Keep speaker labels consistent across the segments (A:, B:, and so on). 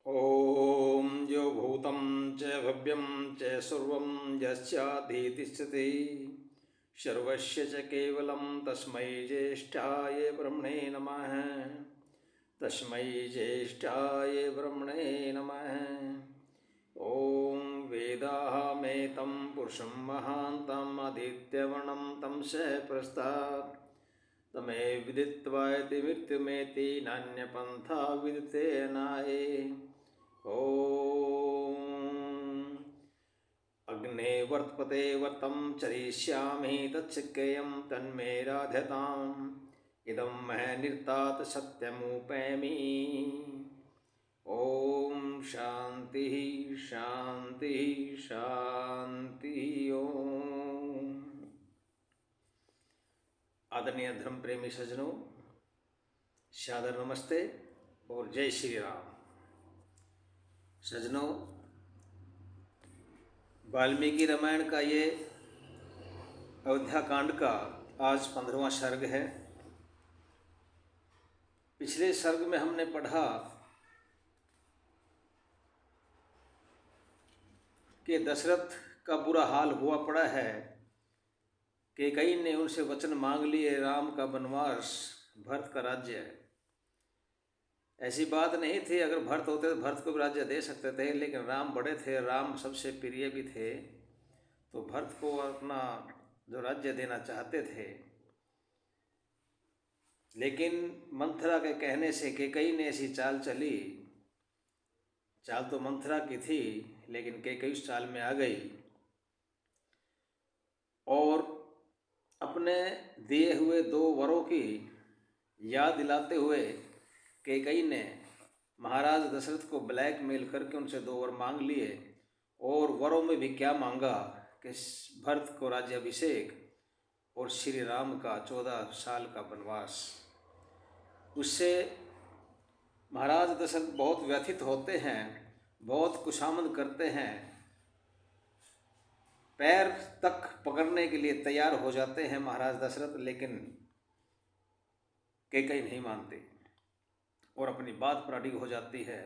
A: ॐ यो भूतं च भव्यं च सर्वं यस्याधीतिष्ठति सर्वस्य च केवलं तस्मै ज्येष्ठाय ब्रह्मणे नमः। तस्मै ज्येष्ठाय ब्रह्मणे नमः। ॐ वेदाहमेतं पुरुषं महान्तं आदित्यवर्णं तं स प्रस्तात् तमे विदित्वा इति मृत्युमेति नान्यपन्था विदिते नाये। ॐ अग्ने वर्तपते वर्तं चरिष्यामि तच्छक्यं तन्मे राध्यताम् इदं महनिर्तात सत्यमुपैमि। ॐ शान्तिः शान्तिः शान्तिः। ओम। आदरणीय धर्म प्रेमी सज्जनों, सादर नमस्ते और जय श्री राम। सज्जनों, वाल्मीकि रामायण का ये अयोध्या कांड का आज 15वां सर्ग है। पिछले सर्ग में हमने पढ़ा कि दशरथ का बुरा हाल हुआ पड़ा है। कैकेयी ने उनसे वचन मांग लिए, राम का वनवास, भरत का राज्य। ऐसी बात नहीं थी, अगर भरत होते तो भरत को भी राज्य दे सकते थे, लेकिन राम बड़े थे, राम सबसे प्रिय भी थे, तो भरत को अपना जो राज्य देना चाहते थे। लेकिन मंथरा के कहने से कैकेयी ने ऐसी चाल चली। चाल तो मंथरा की थी, लेकिन कैकेयी उस चाल में आ गई और अपने दिए हुए 2 वरों की याद दिलाते हुए कैकेयी ने महाराज दशरथ को ब्लैकमेल करके उनसे 2 वर मांग लिए। और वरों में भी क्या मांगा कि भरत को राज्याभिषेक और श्री राम का 14 साल का वनवास। उससे महाराज दशरथ बहुत व्यथित होते हैं, बहुत कुशामद करते हैं, पैर तक पकड़ने के लिए तैयार हो जाते हैं महाराज दशरथ। लेकिन कैकेयी नहीं मानती और अपनी बात पर अडिग हो जाती है।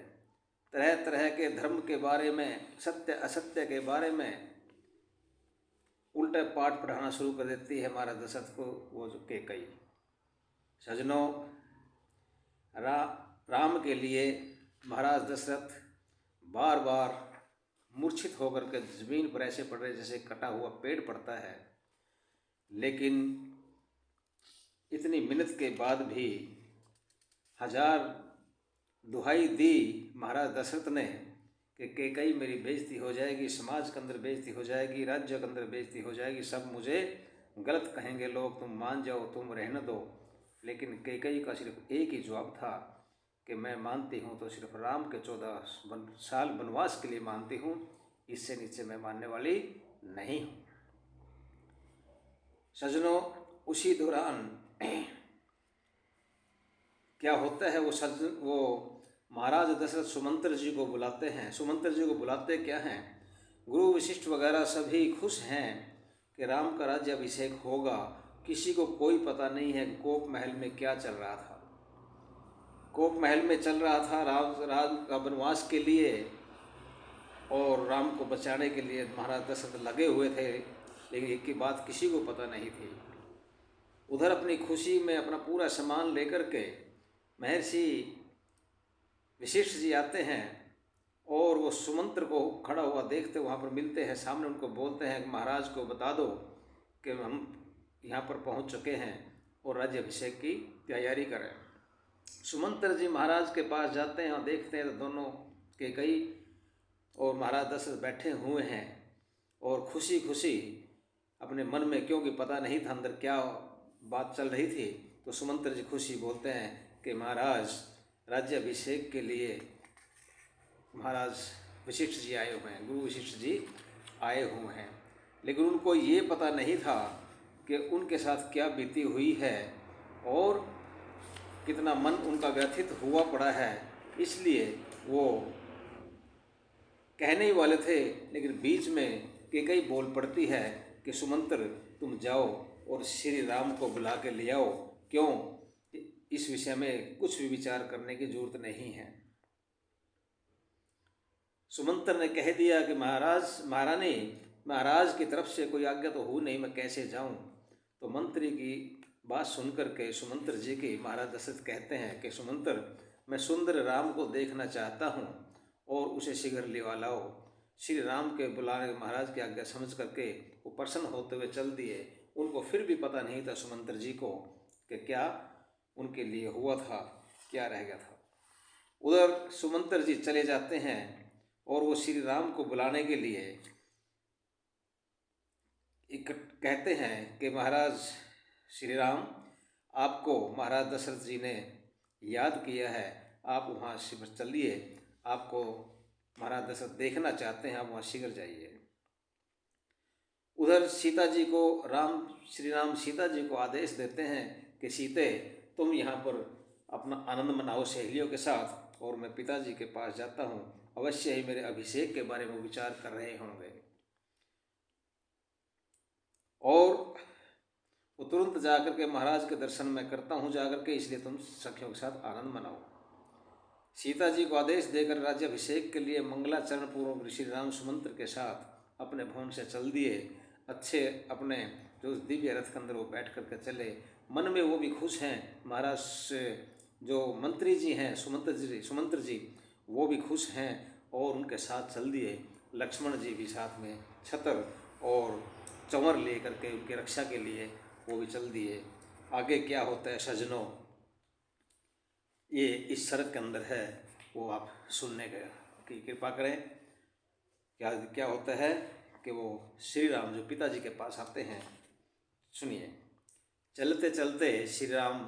A: तरह तरह के धर्म के बारे में, सत्य असत्य के बारे में उल्टे पाठ पढ़ाना शुरू कर देती है महाराज दशरथ को वो जो कैकेयी। सज्जनों, राम के लिए महाराज दशरथ बार बार मूर्छित होकर के जमीन पर ऐसे पड़ रहे जैसे कटा हुआ पेड़ पड़ता है। लेकिन इतनी मिन्नत के बाद भी 1000 दुहाई दी महाराज दशरथ ने कि कैकेयी मेरी बेइज्जती हो जाएगी, समाज के अंदर बेइज्जती हो जाएगी, राज्य के अंदर बेइज्जती हो जाएगी, सब मुझे गलत कहेंगे लोग, तुम मान जाओ, तुम रहने दो। लेकिन कैकेयी का सिर्फ एक ही जवाब था कि मैं मानती हूँ तो सिर्फ राम के 14 साल वनवास के लिए मानती हूँ, इससे नीचे मैं मानने वाली नहीं हूँ। सज्जनों, उसी दौरान क्या होता है, वो महाराज दशरथ सुमंत्र जी को बुलाते हैं। सुमंत्र जी को बुलाते क्या हैं, गुरु वशिष्ठ वगैरह सभी खुश हैं कि राम का राज्याभिषेक होगा। किसी को कोई पता नहीं है कोप महल में क्या चल रहा था। कोप महल में चल रहा था राम का वनवास के लिए और राम को बचाने के लिए महाराज दशरथ लगे हुए थे, लेकिन एक की बात किसी को पता नहीं थी। उधर अपनी खुशी में अपना पूरा सामान लेकर के महर्षि वशिष्ठ जी आते हैं और वो सुमंत्र को खड़ा हुआ देखते वहाँ पर मिलते हैं। सामने उनको बोलते हैं कि महाराज को बता दो कि हम यहाँ पर पहुँच चुके हैं और राज्याभिषेक की तैयारी करें। सुमंत्र जी महाराज के पास जाते हैं और देखते हैं तो दोनों कैकेयी और महाराज दशरथ बैठे हुए हैं और खुशी खुशी अपने मन में, क्योंकि पता नहीं था अंदर क्या बात चल रही थी, तो सुमंत्र जी खुशी बोलते हैं कि महाराज राज्याभिषेक के लिए महाराज वशिष्ठ जी आए हुए हैं, गुरु वशिष्ठ जी आए हुए हैं। लेकिन उनको ये पता नहीं था कि उनके साथ क्या बीती हुई है और कितना मन उनका व्यथित हुआ पड़ा है। इसलिए वो कहने ही वाले थे, लेकिन बीच में कैकेयी बोल पड़ती है कि सुमंत्र तुम जाओ और श्री राम को बुला के ले आओ। क्यों, इस विषय में कुछ भी विचार करने की जरूरत नहीं है। सुमंत्र ने कह दिया कि महारानी, महाराज की तरफ से कोई आज्ञा तो हो नहीं, मैं कैसे जाऊं। तो मंत्री की बात सुनकर के सुमंत्र जी की महाराज दशरथ कहते हैं कि सुमंत्र, मैं सुंदर राम को देखना चाहता हूँ और उसे शीघ्र लिवा लाओ। श्री राम के बुलाने महाराज की आज्ञा समझ करके वो प्रसन्न होते हुए चल दिए। उनको फिर भी पता नहीं था सुमंत्र जी को कि क्या उनके लिए हुआ था, क्या रह गया था। उधर सुमंत्र जी चले जाते हैं और वो श्री राम को बुलाने के लिए कहते हैं कि महाराज श्री राम, आपको महाराज दशरथ जी ने याद किया है, आप वहाँ शीघ्र चलिए, आपको महाराज दशरथ देखना चाहते हैं, आप वहाँ शीघ्र जाइए। उधर सीता जी को श्री राम सीता जी को आदेश देते हैं कि सीते, तुम यहाँ पर अपना आनंद मनाओ सहेलियों के साथ, और मैं पिताजी के पास जाता हूँ, अवश्य ही मेरे अभिषेक के बारे में विचार कर रहे होंगे। और वो तुरंत जाकर के महाराज के दर्शन मैं करता हूँ जाकर के, इसलिए तुम सखियों के साथ आनंद मनाओ। सीता जी को आदेश देकर राज्याभिषेक के लिए मंगलाचरण पूर्वक श्री राम सुमंत्र के साथ अपने भवन से चल दिए। अच्छे अपने जो दिव्य रथ के अंदर वो बैठ करके चले। मन में वो भी खुश हैं, महाराज जो मंत्री जी हैं सुमंत्र जी वो भी खुश हैं और उनके साथ चल दिए। लक्ष्मण जी भी साथ में छतर और चंवर ले करके उनकी रक्षा के लिए वो भी चल दिए। आगे क्या होता है सजनों, ये इस शरत के अंदर है, वो आप सुनने की कृपा करें। क्या होता है कि वो श्री राम जो पिताजी के पास आते हैं, सुनिए। चलते चलते श्री राम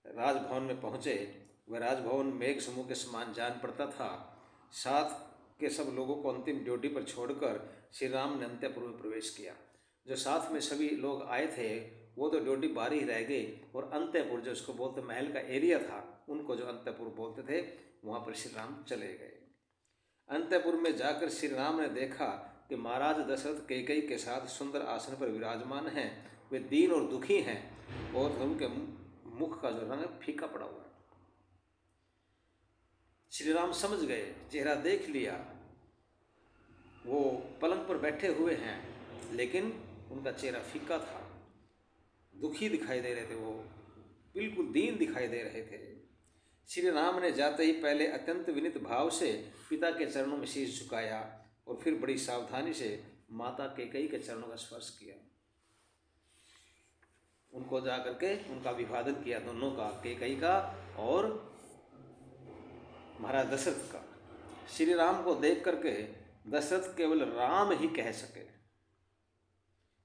A: राजभवन में पहुँचे। वह राजभवन मेघ समूह के समान जान पड़ता था। साथ के सब लोगों को अंतिम ड्यूटी पर छोड़कर श्री राम ने अंतःपुर में प्रवेश किया। जो साथ में सभी लोग आए थे वो तो ड्यूटी बाहर ही रह गए, और अंतःपुर जो उसको बोलते महल का एरिया था, उनको जो अंतःपुर बोलते थे, वहाँ पर श्री राम चले गए। अंतःपुर में जाकर श्री राम ने देखा कि महाराज दशरथ कैकेयी के साथ सुंदर आसन पर विराजमान हैं। वे दीन और दुखी हैं और उनके मुख का जो रंग फीका पड़ा हुआ है। श्री राम समझ गए, चेहरा देख लिया, वो पलंग पर बैठे हुए हैं लेकिन उनका चेहरा फीका था, दुखी दिखाई दे रहे थे, वो बिल्कुल दीन दिखाई दे रहे थे। श्री राम ने जाते ही पहले अत्यंत विनीत भाव से पिता के चरणों में शीश झुकाया और फिर बड़ी सावधानी से माता कैकेयी के चरणों का स्पर्श किया। उनको जा करके उनका अभिवादन किया, दोनों का, कैकेयी का और महाराज दशरथ का। श्री राम को देख करके दशरथ केवल राम ही कह सके,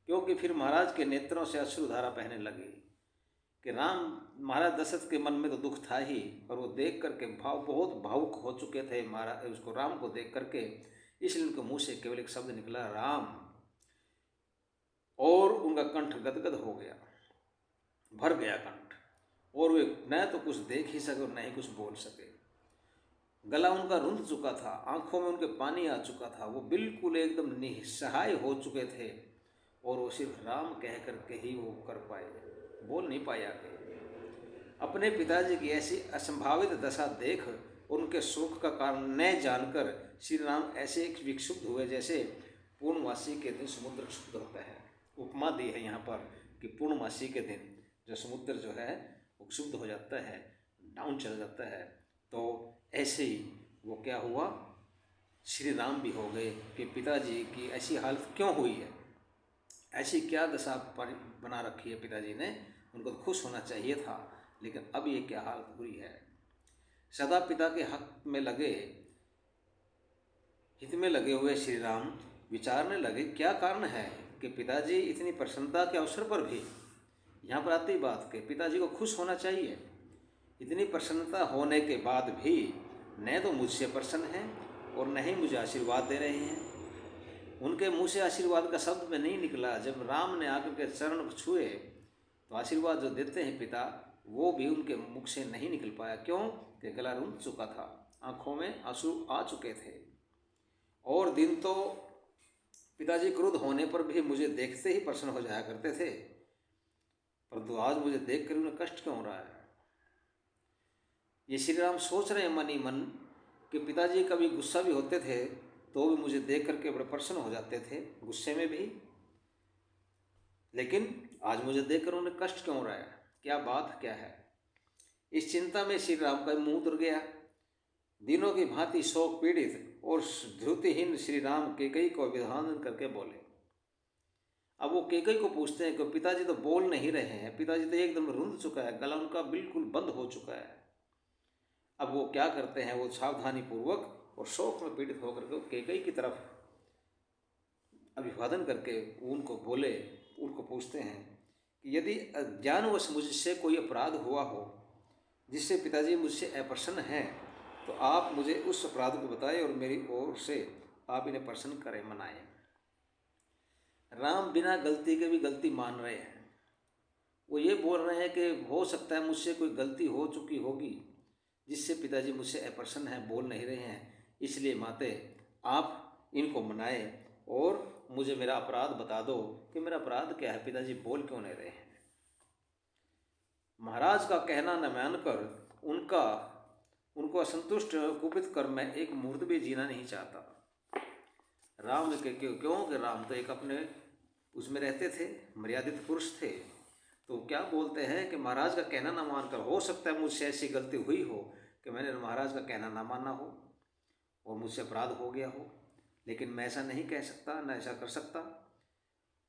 A: क्योंकि फिर महाराज के नेत्रों से अश्रुधारा बहने लगी कि राम, महाराज दशरथ के मन में तो दुख था ही, और वो देख करके बहुत भावुक हो चुके थे महाराज उसको राम को देख करके, इसलिए उनके मुंह से केवल एक शब्द निकला, राम, और उनका कंठ गदगद हो गया, भर गया कंठ, और वे न तो कुछ देख ही सके और न ही कुछ बोल सके। गला उनका रुंध चुका था, आंखों में उनके पानी आ चुका था, वो बिल्कुल एकदम निसहाय हो चुके थे, और वो सिर्फ राम कह करके ही वो कर पाए, बोल नहीं पाया। अपने पिताजी की ऐसी असंभावित दशा देख उनके शोक का कारण न जानकर श्री राम ऐसे एक विक्षुब्ध हुए जैसे पूर्णमासी के दिन समुद्र क्षुब्ध होता है। उपमा दी है यहाँ पर कि पूर्णमासी के दिन जो समुद्र जो है वो क्षुब्ध हो जाता है, डाउन चल जाता है। तो ऐसे ही वो क्या हुआ, श्री राम भी हो गए कि पिताजी की ऐसी हालत क्यों हुई है, ऐसी क्या दशा बना रखी है पिताजी ने, उनको तो खुश होना चाहिए था, लेकिन अब ये क्या हालत हुई है। सदा पिता के हक में लगे, हित में लगे हुए श्री राम विचारने लगे क्या कारण है कि पिताजी इतनी प्रसन्नता के अवसर पर भी, यहाँ पर आती बात कि पिताजी को खुश होना चाहिए, इतनी प्रसन्नता होने के बाद भी न तो मुझसे प्रसन्न हैं और न ही मुझे आशीर्वाद दे रहे हैं। उनके मुँह से आशीर्वाद का शब्द में नहीं निकला। जब राम ने आकर के चरण छुए तो आशीर्वाद जो देते हैं पिता, वो भी उनके मुख से नहीं निकल पाया। क्यों कि गला रुंध चुका था, आंखों में आंसू आ चुके थे। और दिन तो पिताजी क्रोध होने पर भी मुझे देखते ही प्रसन्न हो जाया करते थे, परंतु आज मुझे देख कर उन्हें कष्ट क्यों हो रहा है। ये श्री राम सोच रहे हैं मन ही मन कि पिताजी कभी गुस्सा भी होते थे तो भी मुझे देख करके बड़े प्रसन्न हो जाते थे, गुस्से में भी। लेकिन आज मुझे देखकर उन्हें कष्ट क्यों रहा है, क्या बात क्या है? इस चिंता में श्री राम का मुंह उतर गया। दिनों की भांति शोक पीड़ित और धृतिहीन श्री राम कैकेयी को अभिवादन करके बोले। अब वो कैकेयी को पूछते हैं कि पिताजी तो बोल नहीं रहे हैं, पिताजी तो एकदम रुंध चुका है, गला उनका बिल्कुल बंद हो चुका है। अब वो क्या करते हैं, वो सावधानी पूर्वक और शोक में पीड़ित होकर के कैकेयी की तरफ अभिवादन करके उनको बोले, उनको पूछते हैं कि यदि अज्ञानवश मुझसे कोई अपराध हुआ हो जिससे पिताजी मुझसे अप्रसन्न हैं, तो आप मुझे उस अपराध को बताएं और मेरी ओर से आप इन्हें प्रसन्न करें, मनाएं। राम बिना गलती के भी गलती मान रहे हैं। वो ये बोल रहे हैं कि हो सकता है मुझसे कोई गलती हो चुकी होगी जिससे पिताजी मुझसे अप्रसन्न हैं, बोल नहीं रहे हैं, इसलिए माते आप इनको मनाएं और मुझे मेरा अपराध बता दो कि मेरा अपराध क्या है, पिताजी बोल क्यों नहीं रहे हैं। महाराज का कहना न मानकर उनको असंतुष्ट कुपित कर मैं एक मुहूर्त भी जीना नहीं चाहता। राम ने क्यों कि राम तो एक अपने उसमें रहते थे, मर्यादित पुरुष थे, तो क्या बोलते हैं कि महाराज का कहना ना मानकर, हो सकता है मुझसे ऐसी गलती हुई हो कि मैंने महाराज का कहना ना माना हो और मुझसे अपराध हो गया हो, लेकिन मैं ऐसा नहीं कह सकता, ना ऐसा कर सकता,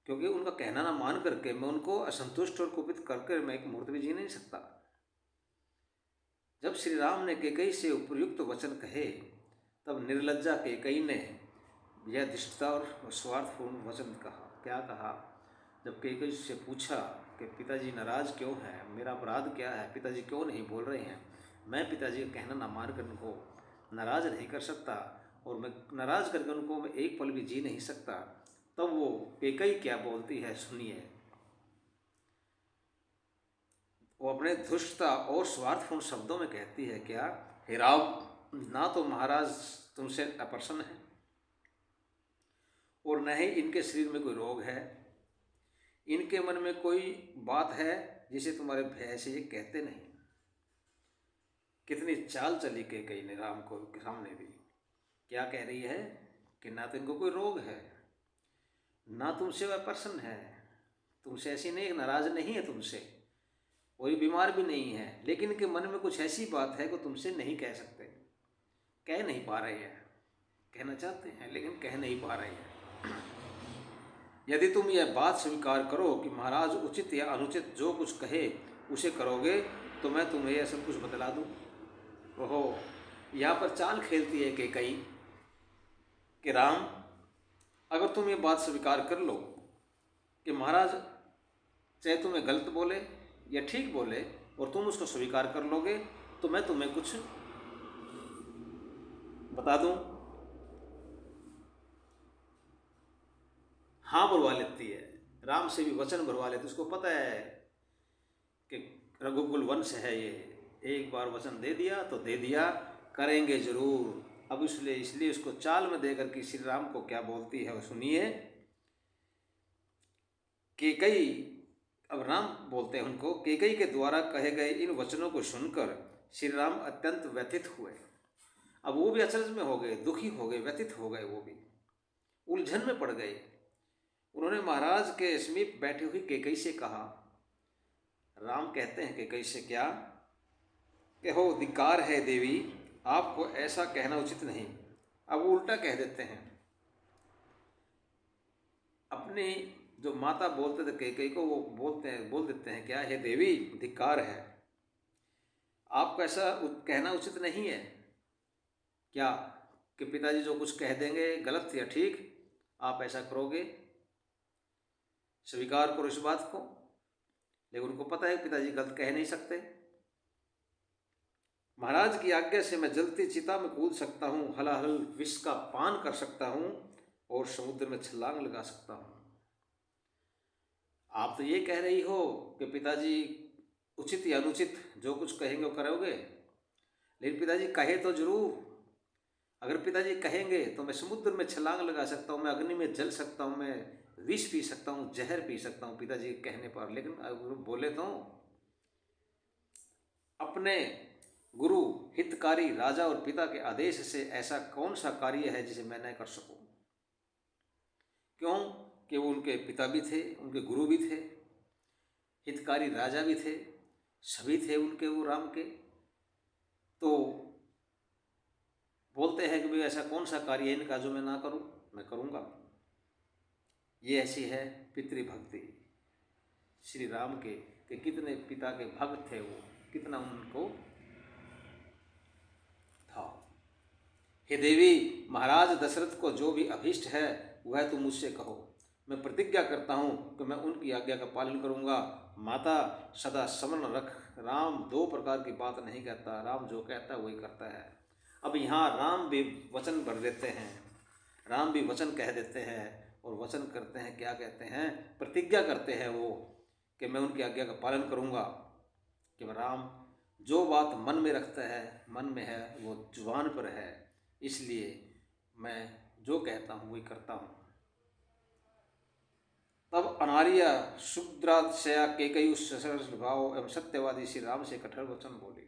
A: क्योंकि उनका कहना ना मान करके मैं उनको असंतुष्ट और कुपित करके मैं एक मुहूर्त भी जी नहीं सकता। जब श्री राम ने कैकेयी से उपयुक्त वचन कहे, तब निर्लज्जा कैकेयी ने यह दुष्टता और स्वार्थपूर्ण वचन कहा। क्या कहा? जब कैकेयी से पूछा कि पिताजी नाराज क्यों हैं, मेरा अपराध क्या है, पिताजी क्यों नहीं बोल रहे हैं, मैं पिताजी का कहना ना मान कर उनको नाराज नहीं कर सकता और मैं नाराज करके उनको मैं एक पल भी जी नहीं सकता, तब वो कैकेयी क्या बोलती है, सुनिए। वो अपने दुष्टता और स्वार्थपूर्ण शब्दों में कहती है क्या? हे राम, ना तो महाराज तुमसे अप्रसन्न है और न ही इनके शरीर में कोई रोग है, इनके मन में कोई बात है जिसे तुम्हारे भय से ये कहते नहीं। कितनी चाल चली कैकेयी ने राम को सामने भी। क्या कह रही है कि ना तो इनको कोई रोग है, ना तुमसे वह प्रसन्न है, तुमसे ऐसी नहीं, नाराज नहीं है तुमसे, कोई बीमार भी नहीं है, लेकिन इनके मन में कुछ ऐसी बात है कि तुमसे नहीं कह सकते, कह नहीं पा रहे हैं, कहना चाहते हैं लेकिन कह नहीं पा रहे हैं। यदि तुम यह बात स्वीकार करो कि महाराज उचित या अनुचित जो कुछ कहे उसे करोगे, तो मैं तुम्हें यह सब कुछ बतला दूँ। ओहो, यहाँ पर चाल खेलती है कैकेयी कि राम, अगर तुम ये बात स्वीकार कर लो कि महाराज चाहे तुम्हें गलत बोले या ठीक बोले और तुम उसको स्वीकार कर लोगे, तो मैं तुम्हें कुछ बता दूं। हाँ बुलवा लेती है, राम से भी वचन भरवा लेती, उसको पता है कि रघुकुल वंश है ये, एक बार वचन दे दिया तो दे दिया, करेंगे जरूर। अब इसलिए उसको चाल में देकर कि श्री राम को क्या बोलती है वो सुनिए। कैकेयी, अब राम बोलते हैं उनको, कैकेयी के द्वारा कहे गए इन वचनों को सुनकर श्री राम अत्यंत व्यथित हुए। अब वो भी अचरज में हो गए, दुखी हो गए, व्यथित हो गए, वो भी उलझन में पड़ गए। उन्होंने महाराज के समीप बैठी हुई कैकेयी से कहा, राम कहते हैं कैकेयी से क्या कि हो धिक्कार है देवी, आपको ऐसा कहना उचित नहीं। अब वो उल्टा कह देते हैं, अपनी जो माता बोलते थे कैकेयी को, वो बोल देते हैं क्या, हे देवी धिक्कार है, आपको ऐसा कहना उचित नहीं है क्या कि पिताजी जो कुछ कह देंगे गलत या ठीक आप ऐसा करोगे, स्वीकार करो इस बात को। लेकिन उनको पता है पिताजी गलत कह नहीं सकते। महाराज की आज्ञा से मैं जलती चिता में कूद सकता हूँ, हलाहल विष का पान कर सकता हूँ और समुद्र में छलांग लगा सकता हूँ। आप तो ये कह रही हो कि पिताजी उचित या अनुचित जो कुछ कहेंगे वो करोगे, लेकिन पिताजी कहे तो जरूर। अगर पिताजी कहेंगे तो मैं समुद्र में छलांग लगा सकता हूँ, मैं अग्नि में जल सकता हूँ, मैं विष पी सकता हूँ, जहर पी सकता हूँ पिताजी के कहने पर। लेकिन अगर बोले तो अपने गुरु हितकारी राजा और पिता के आदेश से ऐसा कौन सा कार्य है जिसे मैं न कर सकूं? क्यों कि वो उनके पिता भी थे, उनके गुरु भी थे, हितकारी राजा भी थे, सभी थे उनके वो राम के। तो बोलते हैं कि भाई ऐसा कौन सा कार्य है इनका जो मैं ना करूं? मैं करूंगा। ये ऐसी है पितृभक्ति श्री राम के कि कितने पिता के भक्त थे वो, कितना उनको था। हे देवी, महाराज दशरथ को जो भी अभीष्ट है वह तुम मुझसे कहो। मैं प्रतिज्ञा करता हूँ कि मैं उनकी आज्ञा का पालन करूँगा। माता, सदा स्मरण रख, राम दो प्रकार की बात नहीं कहता, राम जो कहता है वही करता है। अब यहाँ राम भी वचन भर देते हैं, राम भी वचन कह देते हैं और वचन करते हैं, क्या कहते हैं? प्रतिज्ञा करते हैं वो कि मैं उनकी आज्ञा का पालन करूँगा। कि राम जो बात मन में रखता है, मन में है, वो जुबान पर है, इसलिए मैं जो कहता हूँ वही करता हूँ। तब अनार्या शुद्राशया केकयी सरल भाव एवं सत्यवादी श्री राम से कठोर वचन बोली।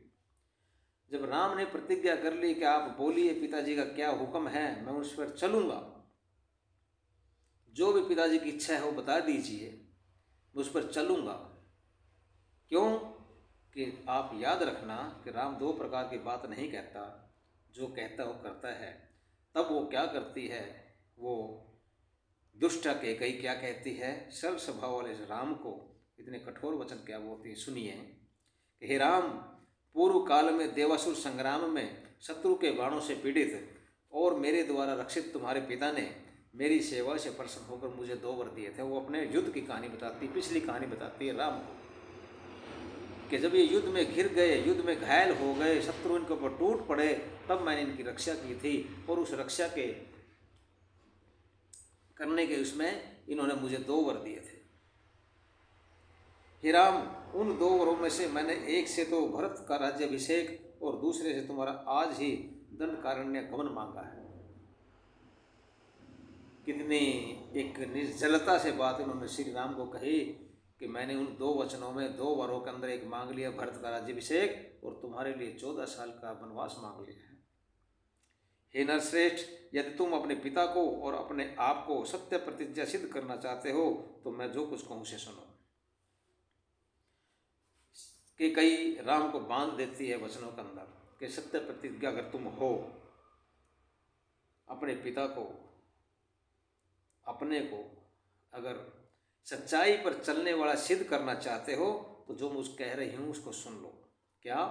A: जब राम ने प्रतिज्ञा कर ली कि आप बोलिए पिताजी का क्या हुक्म है, मैं उस पर चलूँगा, जो भी पिताजी की इच्छा है वो बता दीजिए, मैं उस पर चलूँगा। क्यों कि आप याद रखना कि राम दो प्रकार की बात नहीं कहता, जो कहता वो करता है। तब वो क्या करती है, वो दुष्टा केकई क्या कहती है सरल स्वभाव वाले राम को, इतने कठोर वचन क्या बोलती है, सुनिए। हे राम, पूर्व काल में देवासुर संग्राम में शत्रु के बाणों से पीड़ित और मेरे द्वारा रक्षित तुम्हारे पिता ने मेरी सेवा से प्रसन्न होकर मुझे 2 वर दिए थे। वो अपने युद्ध की कहानी बताती, पिछली कहानी बताती है राम को, कि जब ये युद्ध में घिर गए, युद्ध में घायल हो गए, शत्रु इनके ऊपर टूट पड़े, तब मैंने इनकी रक्षा की थी और उस रक्षा के करने के उसमें इन्होंने मुझे 2 वर दिए थे। हे राम, उन 2 वरों में से मैंने एक से तो भरत का राज्याभिषेक और दूसरे से तुम्हारा आज ही दंडकारण्य गमन मांगा है। कितनी एक निर्जलता से बात इन्होंने श्री राम को कही कि मैंने उन 2 वचनों में 2 वरों के अंदर एक मांग लिया भरत का राज्याभिषेक और तुम्हारे लिए 14 साल का वनवास मांग लिया है। हे नरश्रेष्ठ, यदि तुम अपने पिता को और अपने आप को सत्य प्रतिज्ञा सिद्ध करना चाहते हो तो मैं जो कुछ कहूँ उसे सुनो। कि कई राम को बांध देती है वचनों के अंदर कि सत्य प्रतिज्ञा अगर तुम हो, अपने पिता को, अपने को अगर सच्चाई पर चलने वाला सिद्ध करना चाहते हो तो जो मुझ कह रही हूँ उसको सुन लो। क्या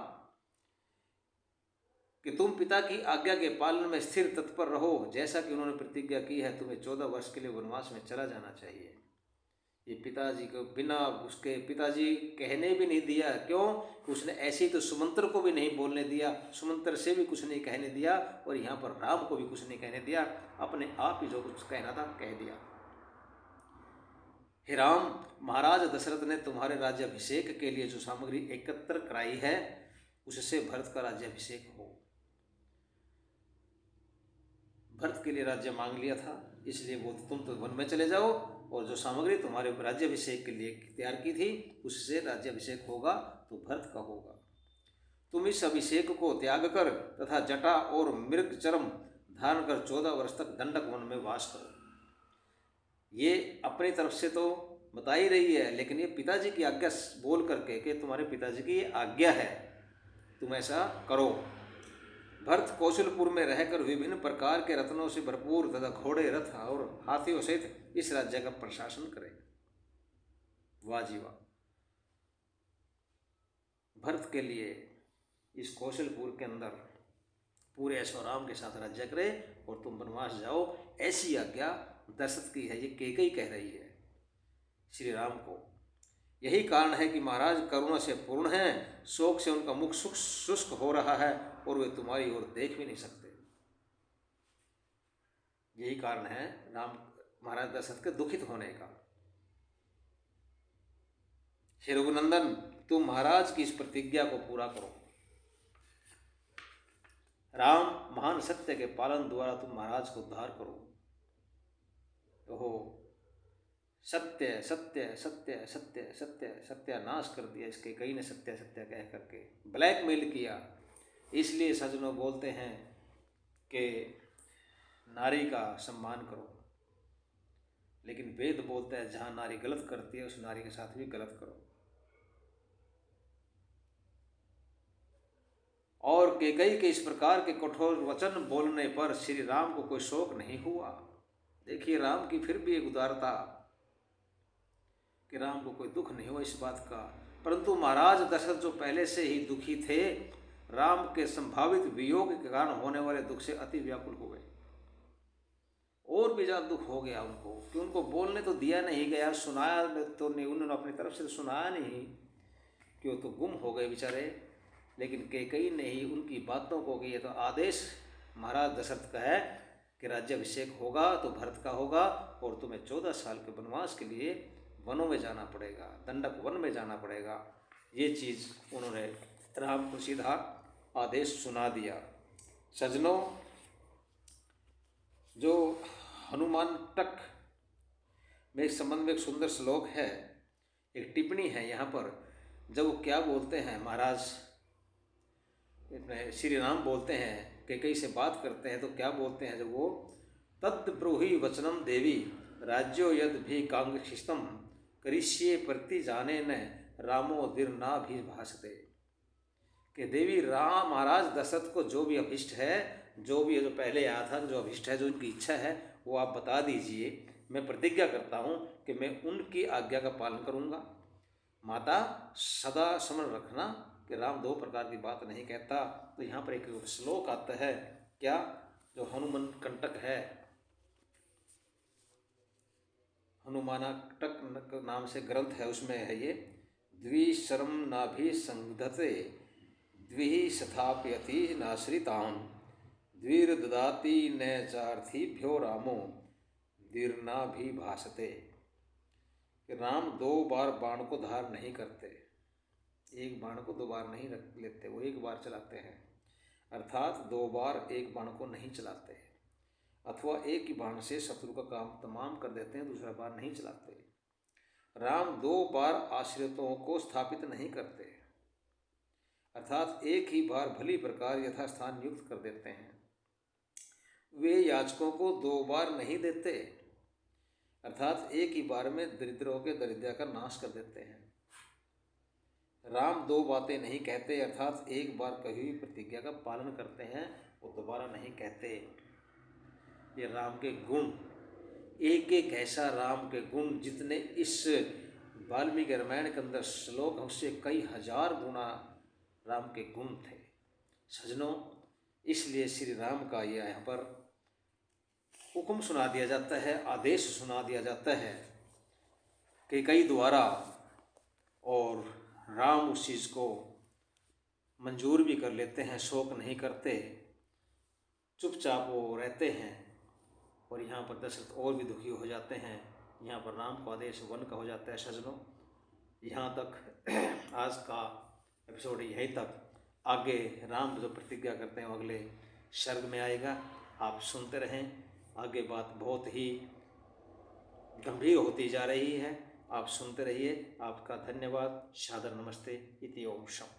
A: कि तुम पिता की आज्ञा के पालन में स्थिर तत्पर रहो, जैसा कि उन्होंने प्रतिज्ञा की है। तुम्हें 14 वर्ष के लिए वनवास में चला जाना चाहिए। ये पिताजी को बिना उसके पिताजी कहने भी नहीं दिया। क्यों? उसने ऐसे ही तो सुमंत्र को भी नहीं बोलने दिया, सुमंत्र से भी कुछ नहीं कहने दिया और यहाँ पर राम को भी कुछ नहीं कहने दिया, अपने आप ही जो कुछ कहना था कह दिया। हे राम, महाराज दशरथ ने तुम्हारे राज्याभिषेक के लिए जो सामग्री एकत्र कराई है उससे भरत का राज्याभिषेक हो। भरत के लिए राज्य मांग लिया था, इसलिए वो तुम तो वन में चले जाओ और जो सामग्री तुम्हारे राज्याभिषेक के लिए तैयार की थी उससे राज्याभिषेक होगा तो भरत का होगा। तुम इस अभिषेक को त्याग कर तथा जटा और मृग चर्म धारण कर 14 वर्ष तक दंडक वन में वास करो। ये अपनी तरफ से तो बता ही रही है, लेकिन ये पिताजी की आज्ञा बोल करके कि तुम्हारे पिताजी की ये आज्ञा है, तुम ऐसा करो। भरत कौशलपुर में रहकर विभिन्न प्रकार के रत्नों से भरपूर तथा घोड़े, रथ और हाथियों सहित इस राज्य का प्रशासन करे। वाह जी वाह! भरत के लिए इस कौशलपुर के अंदर पूरे ऐश्वर्याम के साथ राज्य करे और तुम वनवास जाओ, ऐसी आज्ञा दशरथ की है। ये कैकेयी कह रही है श्री राम को। यही कारण है कि महाराज करुणा से पूर्ण हैं, शोक से उनका मुख शुष्क हो रहा है और वे तुम्हारी ओर देख भी नहीं सकते। यही कारण है राम महाराज दशरथ के दुखित होने का। हे रघुनंदन, तुम महाराज की इस प्रतिज्ञा को पूरा करो। राम, महान सत्य के पालन द्वारा तुम महाराज को उद्धार करो। ओहो, सत्य सत्य सत्य सत्य सत्य सत्यानाश कर दिया इसके, कई ने सत्य सत्य कह करके ब्लैकमेल किया इसलिए सज्जनों बोलते हैं कि नारी का सम्मान करो, लेकिन वेद बोलता है जहाँ नारी गलत करती है उस नारी के साथ भी गलत करो। और कैकेयी के इस प्रकार के कठोर वचन बोलने पर श्री राम को कोई शोक नहीं हुआ। देखिए राम की फिर भी एक उदारता कि राम को कोई दुख नहीं हुआ इस बात का। परंतु महाराज दशरथ जो पहले से ही दुखी थे, राम के संभावित वियोग के कारण होने वाले दुख से अति व्याकुल हुए। और भी ज़्यादा दुख हो गया उनको कि उनको बोलने तो दिया नहीं गया, सुनाया तो नहीं, उन्होंने अपनी तरफ से सुनाया नहीं कि वो तो गुम हो गए बेचारे। लेकिन कैकेयी ने ही उनकी बातों को कि ये तो आदेश महाराज दशरथ का है कि राज्याभिषेक होगा तो भरत का होगा और तुम्हें 14 साल के वनवास के लिए वनों में जाना पड़ेगा, दंडक वन में जाना पड़ेगा। ये चीज़ उन्होंने राम को सीधा आदेश सुना दिया। सज्जनों, जो हनुमान टक में इस संबंध में एक सुंदर श्लोक है, एक टिप्पणी है यहाँ पर। जब वो क्या बोलते हैं, महाराज श्री राम बोलते हैं कैकेयी से बात करते हैं तो क्या बोलते हैं, जब वो तत् ब्रूहि वचनम देवी राज्यो यद भी कांक्षितम करिष्ये प्रति जाने न रामो दीर्ना भी भाषते। कि देवी राम महाराज दशरथ को जो भी अभिष्ट है, जो भी जो पहले आया था, जो अभिष्ट है, जो उनकी इच्छा है वो आप बता दीजिए। मैं प्रतिज्ञा करता हूँ कि मैं उनकी आज्ञा का पालन करूँगा। माता सदा स्मरण रखना कि राम दो प्रकार की बात नहीं कहता। तो यहाँ पर एक श्लोक आता है क्या, जो हनुमान कंटक है, हनुमानाटक नाम से ग्रंथ है, उसमें है ये, द्विशरम नाभि संगधते द्विहि शथाप्यति नाश्रितान द्विर ददाति न चार्थिभ्यो रामो दीर्ना भी भाषते। राम 2 बार बाण को धार नहीं करते, एक बाण को 2 बार नहीं रख लेते, वो एक बार चलाते हैं, अर्थात 2 बार एक बाण को नहीं चलाते, अथवा एक ही बाण से शत्रु का काम तमाम कर देते हैं, दूसरा बार नहीं चलाते। राम 2 बार आश्रितों को स्थापित नहीं करते, अर्थात एक ही बार भली प्रकार यथास्थान नियुक्त कर देते हैं। वे याचकों को 2 बार नहीं देते, अर्थात एक ही बार में दरिद्रों के दरिद्र का नाश कर देते हैं। राम 2 बातें नहीं कहते, अर्थात एक बार कही हुई प्रतिज्ञा का पालन करते हैं, वो दोबारा नहीं कहते। ये राम के गुण, एक एक ऐसा राम के गुण, जितने इस वाल्मीकि रामायण के अंदर श्लोक, उससे कई हजार गुना राम के गुण थे। सज्जनों, इसलिए श्री राम का यह यहाँ पर हुक्म सुना दिया जाता है, आदेश सुना दिया जाता है कैकेयी द्वारा, और राम उस चीज़ को मंजूर भी कर लेते हैं, शोक नहीं करते, चुपचाप वो रहते हैं। और यहाँ पर दशरथ और भी दुखी हो जाते हैं। यहाँ पर राम को आदेश वन का हो जाता है। सज्जनों, यहाँ तक आज का एपिसोड यहीं तक। आगे राम जो प्रतिज्ञा करते हैं वो अगले सर्ग में आएगा, आप सुनते रहें। आगे बात बहुत ही गंभीर होती जा रही है, आप सुनते रहिए। आपका धन्यवाद। सादर नमस्ते। इति ओम शम।